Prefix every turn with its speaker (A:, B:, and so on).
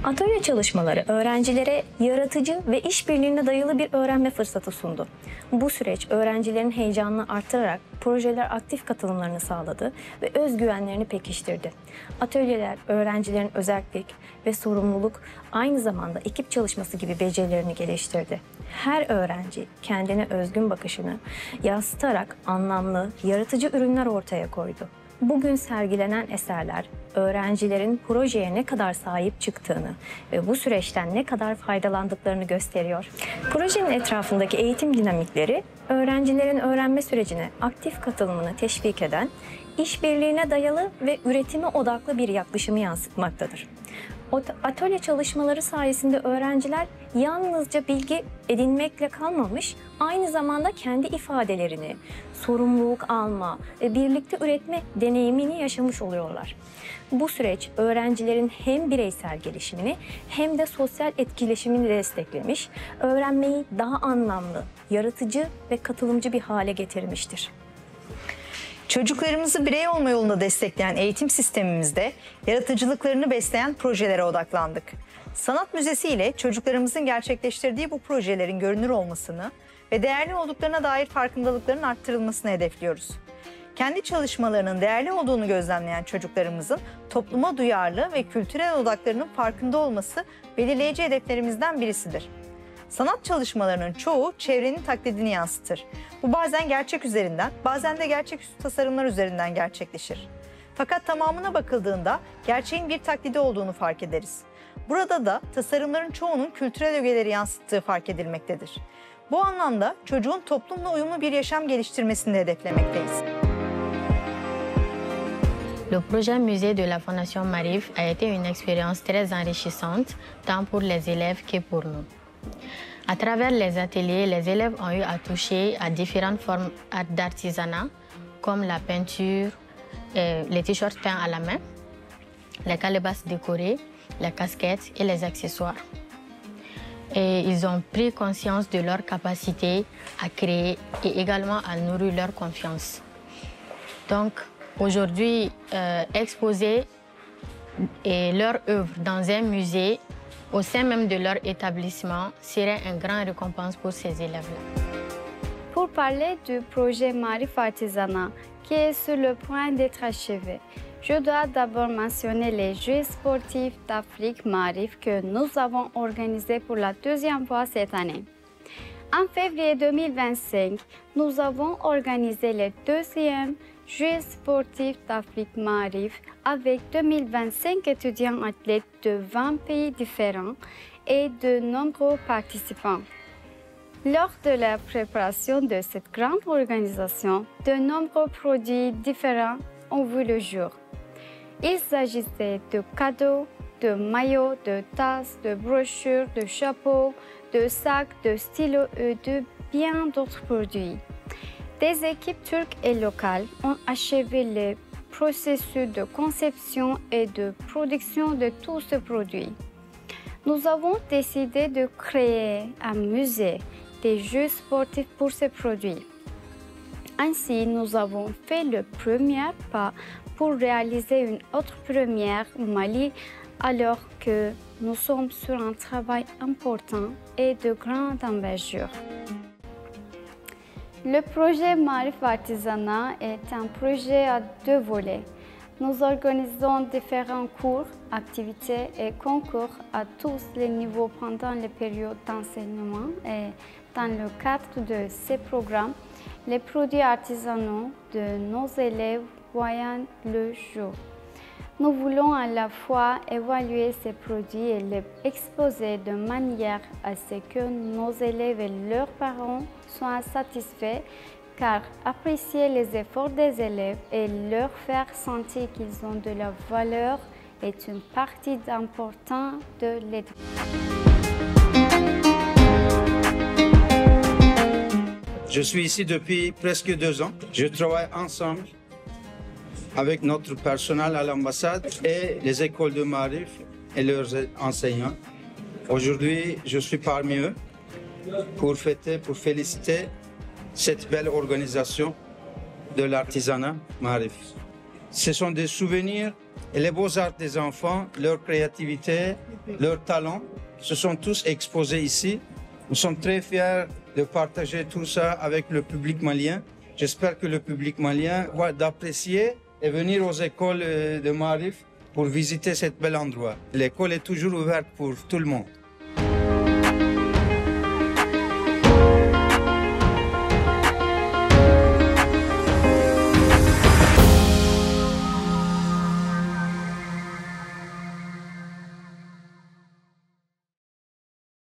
A: Atölye çalışmaları öğrencilere yaratıcı ve işbirliğine dayalı bir öğrenme fırsatı sundu. Bu süreç öğrencilerin heyecanını artırarak projeler aktif katılımlarını sağladı ve özgüvenlerini pekiştirdi. Atölyeler öğrencilerin özerklik ve sorumluluk, aynı zamanda ekip çalışması gibi becerilerini geliştirdi. Her öğrenci kendine özgün bakışını yansıtarak anlamlı, yaratıcı ürünler ortaya koydu. Bugün sergilenen eserler, öğrencilerin projeye ne kadar sahip çıktığını ve bu süreçten ne kadar faydalandıklarını gösteriyor. Projenin etrafındaki eğitim dinamikleri, öğrencilerin öğrenme sürecine aktif katılımını teşvik eden, işbirliğine dayalı ve üretime odaklı bir yaklaşımı yansıtmaktadır. Atölye çalışmaları sayesinde öğrenciler yalnızca bilgi edinmekle kalmamış, aynı zamanda kendi ifadelerini, sorumluluk alma ve birlikte üretme deneyimini yaşamış oluyorlar. Bu süreç öğrencilerin hem bireysel gelişimini hem de sosyal etkileşimini desteklemiş, öğrenmeyi daha anlamlı, yaratıcı ve katılımcı bir hale getirmiştir.
B: Çocuklarımızı birey olma yolunda destekleyen eğitim sistemimizde yaratıcılıklarını besleyen projelere odaklandık. Sanat Müzesi ile çocuklarımızın gerçekleştirdiği bu projelerin görünür olmasını ve değerli olduklarına dair farkındalıkların arttırılmasını hedefliyoruz. Kendi çalışmalarının değerli olduğunu gözlemleyen çocuklarımızın topluma duyarlı ve kültürel odaklarının farkında olması belirleyici hedeflerimizden birisidir. Sanat çalışmalarının çoğu çevrenin taklidini yansıtır. Bu bazen gerçek üzerinden, bazen de gerçeküstü tasarımlar üzerinden gerçekleşir. Fakat tamamına bakıldığında gerçeğin bir taklidi olduğunu fark ederiz. Burada da tasarımların çoğunun kültürel ögeleri yansıttığı fark edilmektedir. Bu anlamda çocuğun toplumla uyumlu bir yaşam geliştirmesini hedeflemekteyiz.
C: Le projet Musée de la Fondation Maarif a été une expérience très enrichissante, tant pour les élèves que pour nous. À travers les ateliers, les élèves ont eu à toucher à différentes formes d'artisanat, comme la peinture, les t-shirts peints à la main, les calebasses décorées, les casquettes et les accessoires. Et ils ont pris conscience de leur capacité à créer et également à nourrir leur confiance. Donc, aujourd'hui, exposer leur œuvre dans un musée au sein même de leur établissement serait une grande récompense pour ces élèves-là.
D: Pour parler du projet Maarif Artisanat, qui est sur le point d'être achevé, je dois d'abord mentionner les Jeux sportifs d'Afrique Maarif que nous avons organisés pour la deuxième fois cette année. En février 2025, nous avons organisé les deuxièmes Jeux sportifs d'Afrique Maarif avec 2025 étudiants athlètes de 20 pays différents et de nombreux participants. Lors de la préparation de cette grande organisation, de nombreux produits différents ont vu le jour. Il s'agissait de cadeaux, de maillots, de tasses, de brochures, de chapeaux, de sacs, de stylos et de bien d'autres produits. Des équipes turques et locales ont achevé le processus de conception et de production de tous ces produits. Nous avons décidé de créer un musée des jeux sportifs pour ces produits. Ainsi, nous avons fait le premier pas pour réaliser une autre première au Mali, alors que nous sommes sur un travail important et de grande envergure. Le projet Maarif Artisanat est un projet à deux volets. Nous organisons différents cours, activités et concours à tous les niveaux pendant les périodes d'enseignement et dans le cadre de ces programmes, les produits artisanaux de nos élèves voient le jour. Nous voulons à la fois évaluer ces produits et les exposer de manière à ce que nos élèves et leurs parents soient satisfaits, car apprécier les efforts des élèves et leur faire sentir qu'ils ont de la valeur est une partie importante de l'éducation.
E: Je suis ici depuis presque 2 ans. Je travaille ensemble avec notre personnel à l'ambassade et les écoles de Maarif et leurs enseignants. Aujourd'hui, je suis parmi eux pour fêter, pour féliciter cette belle organisation de l'artisanat Maarif. Ce sont des souvenirs et les beaux-arts des enfants, leur créativité, leur talent, se sont tous exposés ici. Nous sommes très fiers de partager tout ça avec le public malien. J'espère que le public malien va d'apprécier et venir aux écoles de Marif pour visiter cet bel endroit. L'école est toujours ouverte pour tout le monde.